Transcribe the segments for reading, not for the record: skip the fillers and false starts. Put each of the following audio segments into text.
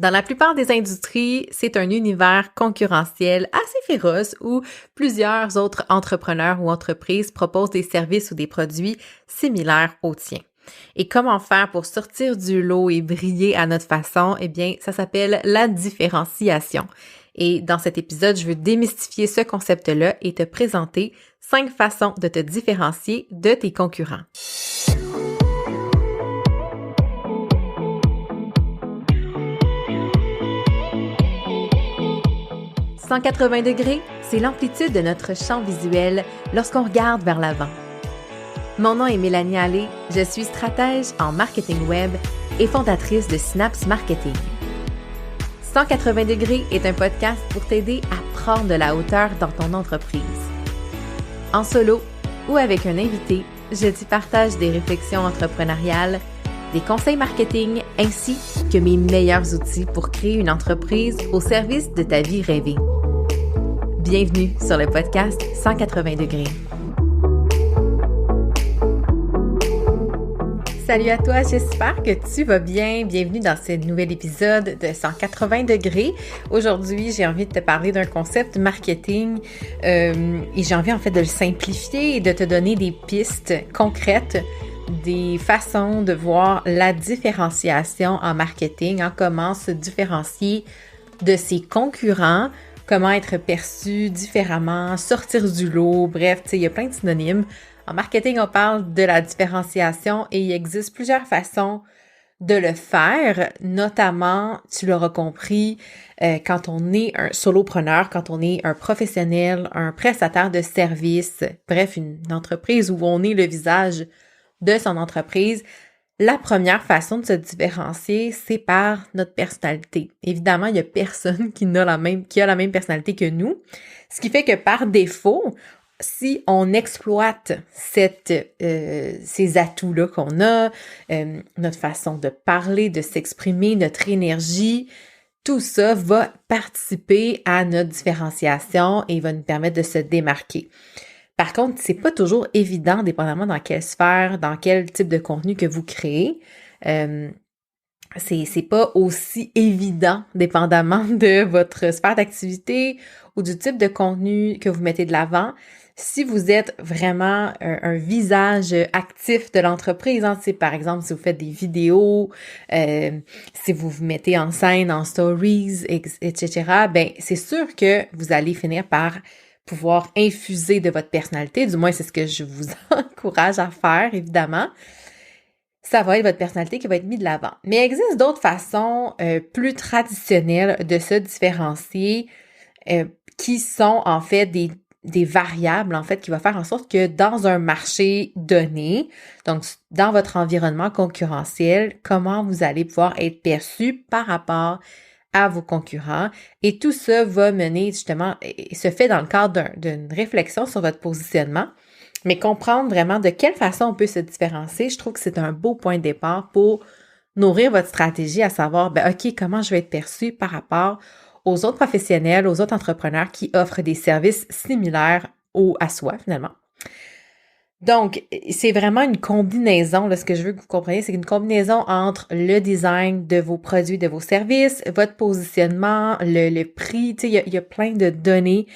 Dans la plupart des industries, c'est un univers concurrentiel assez féroce où plusieurs autres entrepreneurs ou entreprises proposent des services ou des produits similaires aux tiens. Et comment faire pour sortir du lot et briller à notre façon? Eh bien, ça s'appelle la différenciation. Et dans cet épisode, je veux démystifier ce concept-là et te présenter 5 façons de te différencier de tes concurrents. 180 degrés, c'est l'amplitude de notre champ visuel lorsqu'on regarde vers l'avant. Mon nom est Mélanie Allé, je suis stratège en marketing web et fondatrice de Synapse Marketing. 180 degrés est un podcast pour t'aider à prendre de la hauteur dans ton entreprise. En solo ou avec un invité, je t'y partage des réflexions entrepreneuriales, des conseils marketing ainsi que mes meilleurs outils pour créer une entreprise au service de ta vie rêvée. Bienvenue sur le podcast 180 degrés. Salut à toi, j'espère que tu vas bien. Bienvenue dans ce nouvel épisode de 180 degrés. Aujourd'hui, j'ai envie de te parler d'un concept marketing et j'ai envie en fait de le simplifier et de te donner des pistes concrètes, des façons de voir la différenciation en marketing, comment se différencier de ses concurrents, comment être perçu différemment, sortir du lot, bref, il y a plein de synonymes. En marketing, on parle de la différenciation et il existe plusieurs façons de le faire, notamment, tu l'auras compris, quand on est un solopreneur, quand on est un professionnel, un prestataire de service, bref, une entreprise où on est le visage de son entreprise. La première façon de se différencier, c'est par notre personnalité. Évidemment, il n'y a personne qui a la même personnalité que nous, ce qui fait que par défaut, si on exploite ces atouts-là qu'on a, notre façon de parler, de s'exprimer, notre énergie, tout ça va participer à notre différenciation et va nous permettre de se démarquer. Par contre, c'est pas toujours évident, dépendamment dans quelle sphère, dans quel type de contenu que vous créez. C'est pas aussi évident, dépendamment de votre sphère d'activité ou du type de contenu que vous mettez de l'avant. Si vous êtes vraiment un visage actif de l'entreprise, par exemple, si vous faites des vidéos, si vous vous mettez en scène, en stories, etc., ben c'est sûr que vous allez finir par pouvoir infuser de votre personnalité, du moins c'est ce que je vous encourage à faire, évidemment. Ça va être votre personnalité qui va être mise de l'avant. Mais il existe d'autres façons plus traditionnelles de se différencier qui sont en fait des variables en fait qui vont faire en sorte que dans un marché donné, donc dans votre environnement concurrentiel, comment vous allez pouvoir être perçu par rapport à vos concurrents. Et tout ça va mener justement, et se fait dans le cadre d'une réflexion sur votre positionnement, mais comprendre vraiment de quelle façon on peut se différencier. Je trouve que c'est un beau point de départ pour nourrir votre stratégie, à savoir, OK, comment je vais être perçu par rapport aux autres professionnels, aux autres entrepreneurs qui offrent des services similaires à soi, finalement. Donc, c'est vraiment une combinaison, là, ce que je veux que vous compreniez, c'est une combinaison entre le design de vos produits, de vos services, votre positionnement, le prix, il y a plein de données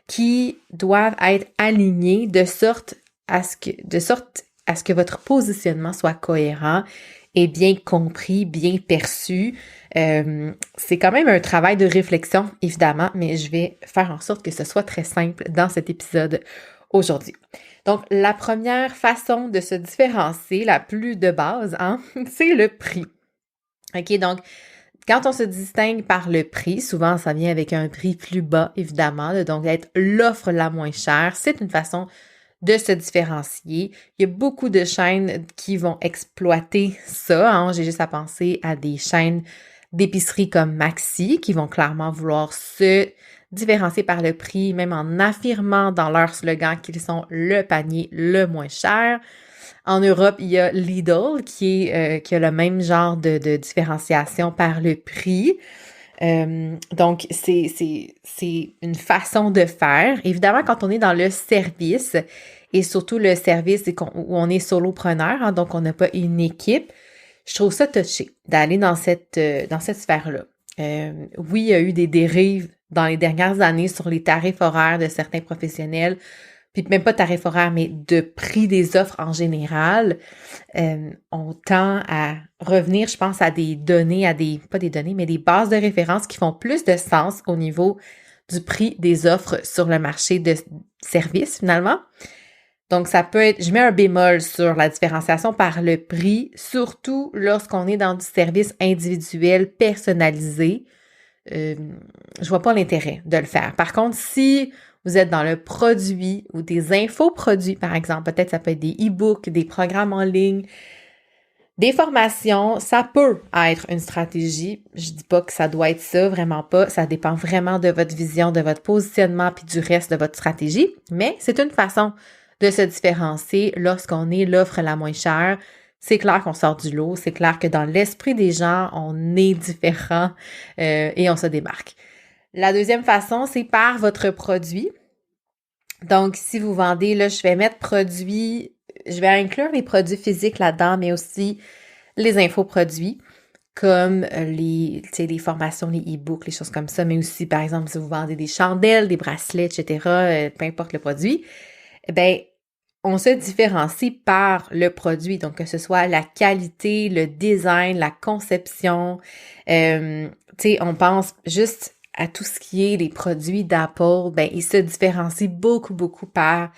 qui doivent être alignées de sorte à ce que votre positionnement soit cohérent et bien compris, bien perçu. C'est quand même un travail de réflexion, évidemment, mais je vais faire en sorte que ce soit très simple dans cet épisode aujourd'hui. Donc, la première façon de se différencier, la plus de base, c'est le prix. OK, donc, quand on se distingue par le prix, souvent ça vient avec un prix plus bas, évidemment, donc être l'offre la moins chère, c'est une façon de se différencier. Il y a beaucoup de chaînes qui vont exploiter ça. J'ai juste à penser à des chaînes d'épicerie comme Maxi qui vont clairement vouloir se différencier par le prix, même en affirmant dans leur slogan qu'ils sont le panier le moins cher. En Europe, il y a Lidl qui a le même genre de différenciation par le prix. Donc, c'est une façon de faire. Évidemment, quand on est dans le service, et surtout le service où on est solopreneur, donc on n'a pas une équipe, je trouve ça touché d'aller dans cette sphère-là. Oui, il y a eu des dérives dans les dernières années sur les tarifs horaires de certains professionnels, puis même pas tarifs horaires, mais de prix des offres en général. On tend à revenir, je pense, à des données, pas des données, mais des bases de référence qui font plus de sens au niveau du prix des offres sur le marché de services, finalement. Donc, ça peut être, je mets un bémol sur la différenciation par le prix, surtout lorsqu'on est dans du service individuel personnalisé. Je vois pas l'intérêt de le faire. Par contre, si vous êtes dans le produit ou des infoproduits, par exemple, peut-être ça peut être des e-books, des programmes en ligne, des formations, ça peut être une stratégie. Je dis pas que ça doit être ça, vraiment pas. Ça dépend vraiment de votre vision, de votre positionnement puis du reste de votre stratégie. Mais c'est une façon de se différencier lorsqu'on est l'offre la moins chère. C'est clair qu'on sort du lot. C'est clair que dans l'esprit des gens, on est différent et on se démarque. La deuxième façon, c'est par votre produit. Donc, si vous vendez, là, je vais mettre produits, je vais inclure les produits physiques là-dedans, mais aussi les infoproduits, comme les formations, les e-books, les choses comme ça, mais aussi, par exemple, si vous vendez des chandelles, des bracelets, etc., peu importe le produit, eh bien, on se différencie par le produit, donc que ce soit la qualité, le design, la conception, on pense juste à tout ce qui est les produits d'Apple, ben ils se différencient beaucoup, beaucoup par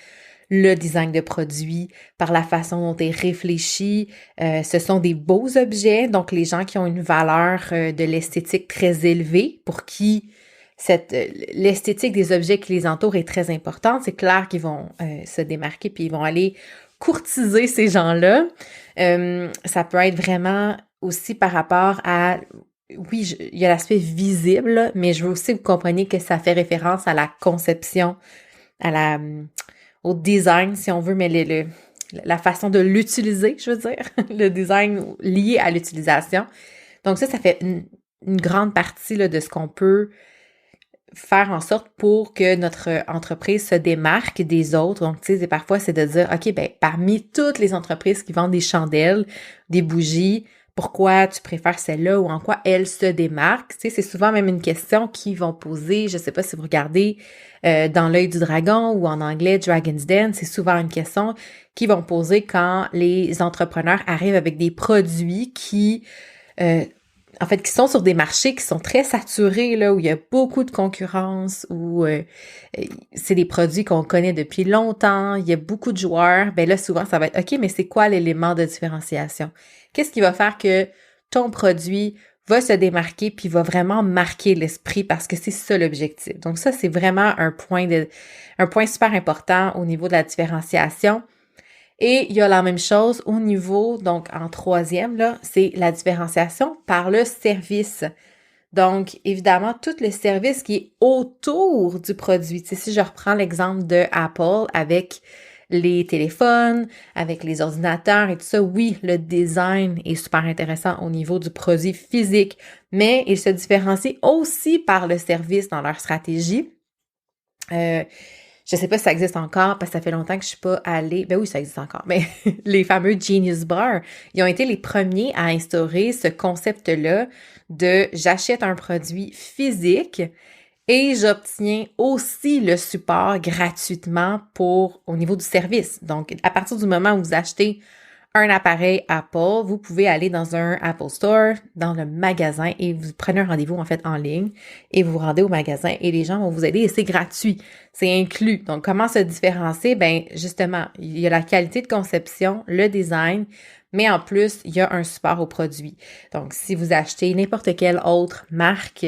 le design de produit, par la façon dont est réfléchi. Ce sont des beaux objets, donc les gens qui ont une valeur de l'esthétique très élevée, pour qui l'esthétique des objets qui les entourent est très importante, c'est clair qu'ils vont se démarquer puis ils vont aller courtiser ces gens-là. Ça peut être vraiment aussi par rapport à oui, il y a l'aspect visible, mais je veux aussi que vous compreniez que ça fait référence à la conception, au design, si on veut, mais la façon de l'utiliser, je veux dire, le design lié à l'utilisation. Donc ça fait une grande partie là, de ce qu'on peut faire en sorte pour que notre entreprise se démarque des autres. Donc, tu sais, parfois, c'est de dire, OK, ben parmi toutes les entreprises qui vendent des chandelles, des bougies, pourquoi tu préfères celle-là ou en quoi elle se démarque? Tu sais, c'est souvent même une question qu'ils vont poser. Je sais pas si vous regardez dans l'œil du dragon ou en anglais Dragon's Den, c'est souvent une question qu'ils vont poser quand les entrepreneurs arrivent avec des produits qui qui sont sur des marchés qui sont très saturés, là, où il y a beaucoup de concurrence, où c'est des produits qu'on connaît depuis longtemps, il y a beaucoup de joueurs, ben là, souvent, ça va être, OK, mais c'est quoi l'élément de différenciation? Qu'est-ce qui va faire que ton produit va se démarquer puis va vraiment marquer l'esprit parce que c'est ça l'objectif. Donc ça, c'est vraiment un point super important au niveau de la différenciation. Et il y a la même chose au niveau, donc en troisième, là, c'est la différenciation par le service. Donc, évidemment, tout le service qui est autour du produit. Tu sais, si je reprends l'exemple de Apple avec les téléphones, avec les ordinateurs et tout ça, oui, le design est super intéressant au niveau du produit physique, mais il se différencie aussi par le service dans leur stratégie. Je sais pas si ça existe encore parce que ça fait longtemps que je suis pas allée. Ben oui, ça existe encore. Mais les fameux Genius Bar, ils ont été les premiers à instaurer ce concept-là de j'achète un produit physique et j'obtiens aussi le support gratuitement au niveau du service. Donc, à partir du moment où vous achetez un appareil Apple, vous pouvez aller dans un Apple Store, dans le magasin et vous prenez un rendez-vous en fait en ligne et vous vous rendez au magasin et les gens vont vous aider et c'est gratuit, c'est inclus. Donc comment se différencier? Ben justement, il y a la qualité de conception, le design, mais en plus, il y a un support au produit. Donc si vous achetez n'importe quelle autre marque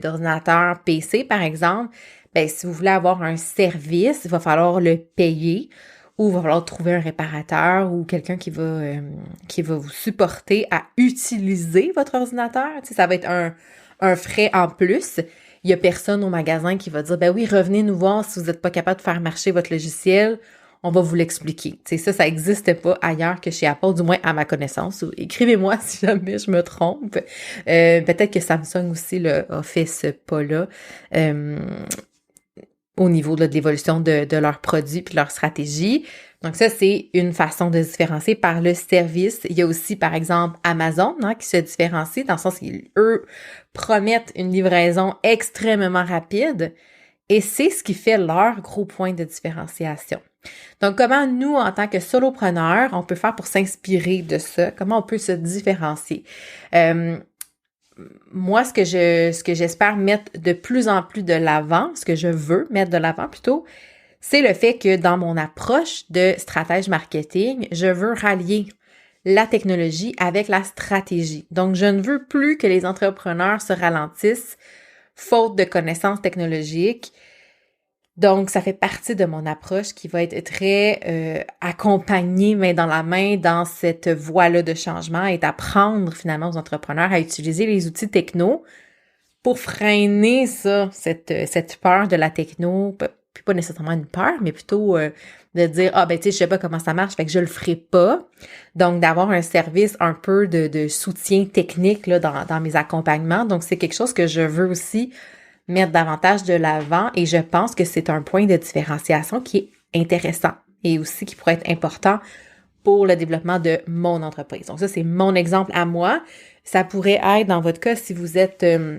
d'ordinateur PC par exemple, ben si vous voulez avoir un service, il va falloir le payer. Ou il va falloir trouver un réparateur ou quelqu'un qui va vous supporter à utiliser votre ordinateur. Tu sais, ça va être un frais en plus. Il n'y a personne au magasin qui va dire, ben oui, revenez nous voir si vous n'êtes pas capable de faire marcher votre logiciel. On va vous l'expliquer. Tu sais, ça n'existe pas ailleurs que chez Apple, du moins à ma connaissance. Ou écrivez-moi si jamais je me trompe. Peut-être que Samsung aussi a fait ce pas-là. Au niveau de l'évolution de leurs produits puis leur stratégie. Donc ça, c'est une façon de se différencier par le service. Il y a aussi, par exemple, Amazon, hein, qui se différencie dans le sens qu'eux promettent une livraison extrêmement rapide et c'est ce qui fait leur gros point de différenciation. Donc, comment nous, en tant que solopreneurs, on peut faire pour s'inspirer de ça? Comment on peut se différencier? Moi, ce que j'espère mettre de plus en plus de l'avant, ce que je veux mettre de l'avant plutôt, c'est le fait que dans mon approche de stratège marketing, je veux rallier la technologie avec la stratégie. Donc, je ne veux plus que les entrepreneurs se ralentissent faute de connaissances technologiques. Donc, ça fait partie de mon approche qui va être très accompagnée main dans la main dans cette voie-là de changement et d'apprendre finalement aux entrepreneurs à utiliser les outils techno pour freiner ça, cette peur de la techno, puis pas nécessairement une peur, mais plutôt de dire « Ah, ben tu sais, je sais pas comment ça marche, fait que je le ferai pas ». Donc, d'avoir un service un peu de soutien technique là, dans mes accompagnements. Donc, c'est quelque chose que je veux aussi mettre davantage de l'avant et je pense que c'est un point de différenciation qui est intéressant et aussi qui pourrait être important pour le développement de mon entreprise. Donc ça, c'est mon exemple à moi. Ça pourrait être dans votre cas si vous êtes, je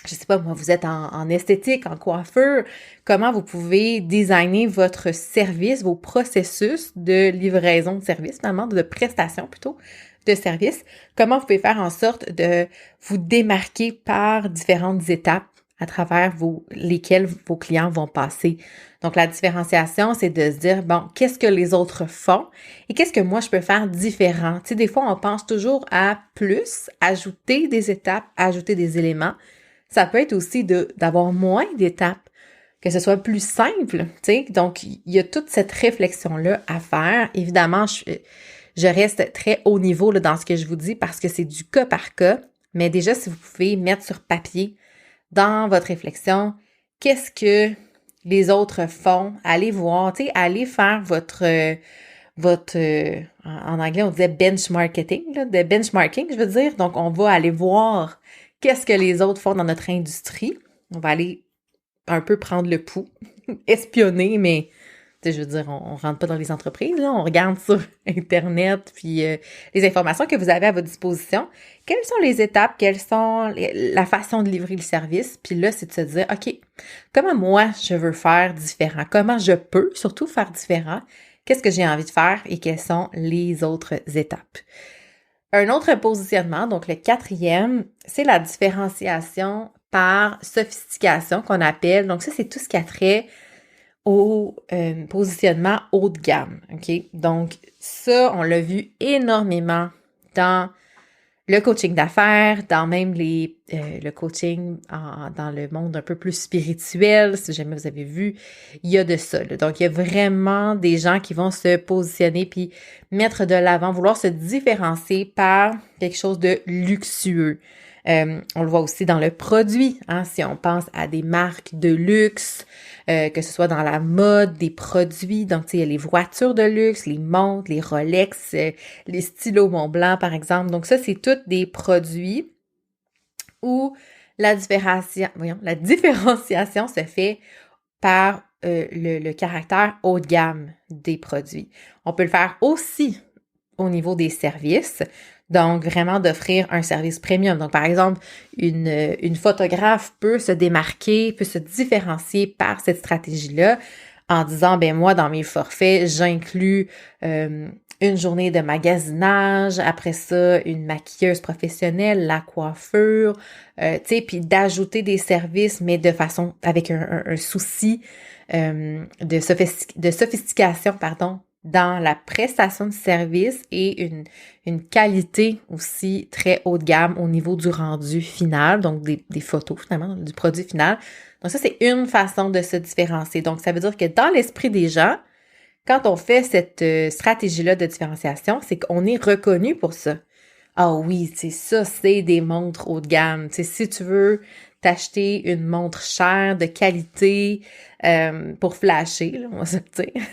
sais pas moi, vous êtes en esthétique, en coiffeur, comment vous pouvez designer votre service, vos processus de livraison de service, finalement, de prestation plutôt, de service. Comment vous pouvez faire en sorte de vous démarquer par différentes étapes à travers lesquelles vos clients vont passer. Donc, la différenciation, c'est de se dire, bon, qu'est-ce que les autres font et qu'est-ce que moi, je peux faire différent? Tu sais, des fois, on pense toujours à plus, ajouter des étapes, ajouter des éléments. Ça peut être aussi d'avoir moins d'étapes, que ce soit plus simple, tu sais. Donc, il y a toute cette réflexion-là à faire. Évidemment, je reste très haut niveau là, dans ce que je vous dis parce que c'est du cas par cas, mais déjà, si vous pouvez mettre sur papier dans votre réflexion, qu'est-ce que les autres font? Allez voir, tu sais, allez faire votre en anglais, on disait benchmarking, là, de benchmarking, je veux dire. Donc, on va aller voir qu'est-ce que les autres font dans notre industrie. On va aller un peu prendre le pouls, espionner, mais tu sais, je veux dire, on rentre pas dans les entreprises, là, on regarde sur Internet, puis les informations que vous avez à votre disposition. Quelles sont les étapes, quelles sont la façon de livrer le service? Puis là, c'est de se dire, OK, comment moi, je veux faire différent? Comment je peux surtout faire différent? Qu'est-ce que j'ai envie de faire et quelles sont les autres étapes? Un autre positionnement, donc le 4e, c'est la différenciation par sophistication qu'on appelle. Donc ça, c'est tout ce qui a trait au positionnement haut de gamme, OK? Donc, ça, on l'a vu énormément dans le coaching d'affaires, dans même le coaching dans le monde un peu plus spirituel, si jamais vous avez vu, il y a de ça. Là. Donc, il y a vraiment des gens qui vont se positionner puis mettre de l'avant, vouloir se différencier par quelque chose de luxueux. On le voit aussi dans le produit, hein, si on pense à des marques de luxe, que ce soit dans la mode, des produits, donc tu sais, il y a les voitures de luxe, les montres, les Rolex, les stylos Montblanc par exemple. Donc ça, c'est tous des produits où la différenciation se fait par le caractère haut de gamme des produits. On peut le faire aussi au niveau des services. Donc, vraiment d'offrir un service premium. Donc, par exemple, une photographe peut se démarquer, peut se différencier par cette stratégie-là en disant, ben moi, dans mes forfaits, j'inclus une journée de magasinage, après ça, une maquilleuse professionnelle, la coiffure, tu sais, puis d'ajouter des services, mais de façon, avec un souci de sophistication, pardon, dans la prestation de service et une qualité aussi très haut de gamme au niveau du rendu final, donc des photos finalement, du produit final. Donc ça, c'est une façon de se différencier. Donc ça veut dire que dans l'esprit des gens, quand on fait cette stratégie-là de différenciation, c'est qu'on est reconnu pour ça. Ah oui, c'est ça, c'est des montres haut de gamme. Tu sais, si tu veux t'acheter une montre chère, de qualité, pour flasher, là, on va se le dire,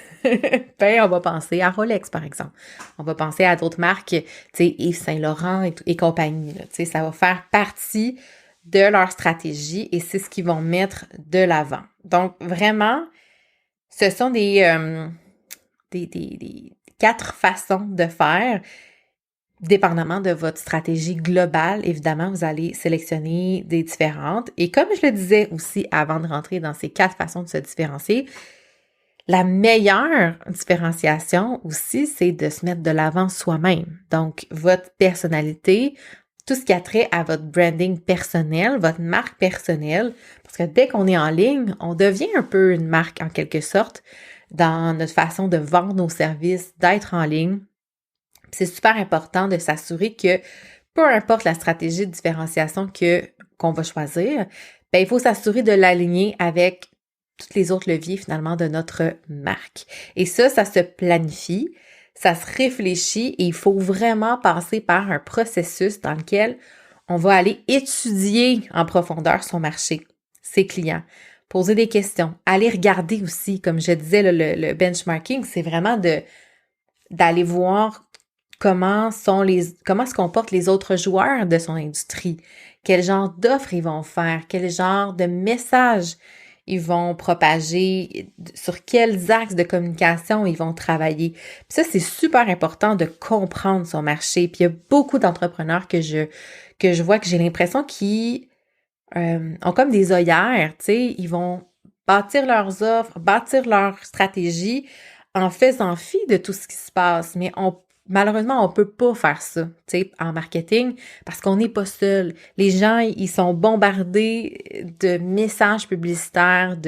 ben, on va penser à Rolex, par exemple. On va penser à d'autres marques, tu sais, Yves Saint-Laurent et compagnie. Là, tu sais, ça va faire partie de leur stratégie et c'est ce qu'ils vont mettre de l'avant. Donc, vraiment, ce sont des 4 façons de faire. Dépendamment de votre stratégie globale, évidemment, vous allez sélectionner des différentes. Et comme je le disais aussi avant de rentrer dans ces 4 façons de se différencier, la meilleure différenciation aussi, c'est de se mettre de l'avant soi-même. Donc, votre personnalité, tout ce qui a trait à votre branding personnel, votre marque personnelle, parce que dès qu'on est en ligne, on devient un peu une marque en quelque sorte dans notre façon de vendre nos services, d'être en ligne. C'est super important de s'assurer que peu importe la stratégie de différenciation qu'on va choisir, il faut s'assurer de l'aligner avec tous les autres leviers finalement de notre marque. Et ça se planifie, ça se réfléchit et il faut vraiment passer par un processus dans lequel on va aller étudier en profondeur son marché, ses clients, poser des questions, aller regarder aussi, comme je disais, le benchmarking, c'est vraiment d'aller voir comment se comportent les autres joueurs de son industrie, quel genre d'offres ils vont faire, quel genre de messages ils vont propager, sur quels axes de communication ils vont travailler. Puis ça, c'est super important de comprendre son marché. Puis il y a beaucoup d'entrepreneurs que je vois que j'ai l'impression qu'ils ont comme des œillères, tu sais, ils vont bâtir leurs offres, bâtir leur stratégie en faisant fi de tout ce qui se passe. Mais malheureusement, on peut pas faire ça, tu sais, en marketing, parce qu'on n'est pas seul. Les gens, ils sont bombardés de messages publicitaires,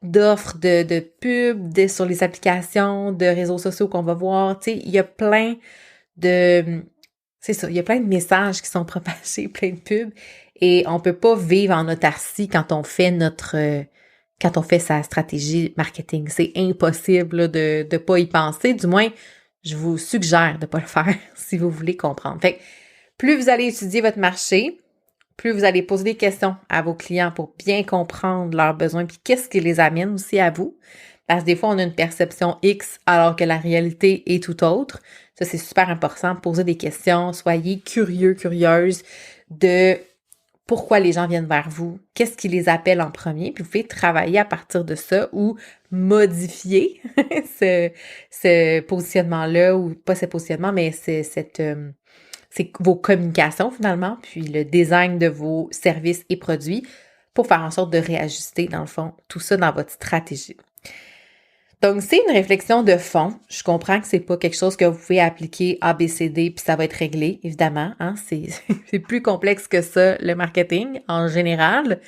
d'offres, de pubs, sur les applications, de réseaux sociaux qu'on va voir. Tu sais, il y a plein de... C'est ça, il y a plein de messages qui sont propagés, plein de pubs, et on peut pas vivre en autarcie quand on fait sa stratégie marketing. C'est impossible là, de pas y penser, du moins, je vous suggère de pas le faire si vous voulez comprendre. Fait que plus vous allez étudier votre marché, plus vous allez poser des questions à vos clients pour bien comprendre leurs besoins puis qu'est-ce qui les amène aussi à vous. Parce que des fois, on a une perception X alors que la réalité est tout autre. Ça, c'est super important. Poser des questions. Soyez curieux, curieuse de pourquoi les gens viennent vers vous, qu'est-ce qui les appelle en premier, puis vous pouvez travailler à partir de ça ou modifier ce positionnement-là, ou pas ce positionnement, mais c'est vos communications finalement, puis le design de vos services et produits pour faire en sorte de réajuster, dans le fond, tout ça dans votre stratégie. Donc, c'est une réflexion de fond. Je comprends que c'est pas quelque chose que vous pouvez appliquer ABCD puis ça va être réglé, évidemment. Hein? C'est plus complexe que ça, le marketing en général.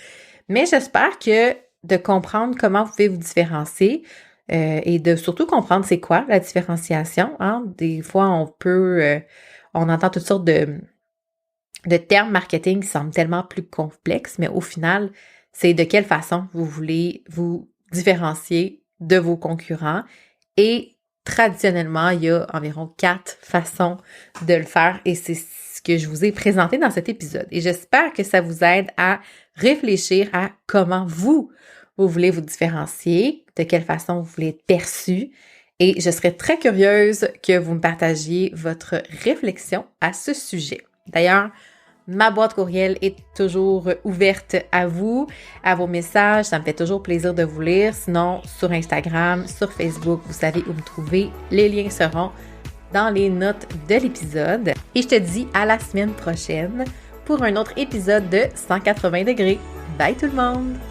Mais j'espère que de comprendre comment vous pouvez vous différencier et de surtout comprendre c'est quoi la différenciation. Hein? Des fois, on entend toutes sortes de termes marketing qui semblent tellement plus complexes, mais au final, c'est de quelle façon vous voulez vous différencier de vos concurrents. Et traditionnellement, il y a environ 4 façons de le faire et c'est ce que je vous ai présenté dans cet épisode. Et j'espère que ça vous aide à réfléchir à comment vous voulez vous différencier, de quelle façon vous voulez être perçu. Et je serais très curieuse que vous me partagiez votre réflexion à ce sujet. D'ailleurs, ma boîte courriel est toujours ouverte à vous, à vos messages. Ça me fait toujours plaisir de vous lire. Sinon, sur Instagram, sur Facebook, vous savez où me trouver. Les liens seront dans les notes de l'épisode. Et je te dis à la semaine prochaine pour un autre épisode de 180 degrés. Bye tout le monde!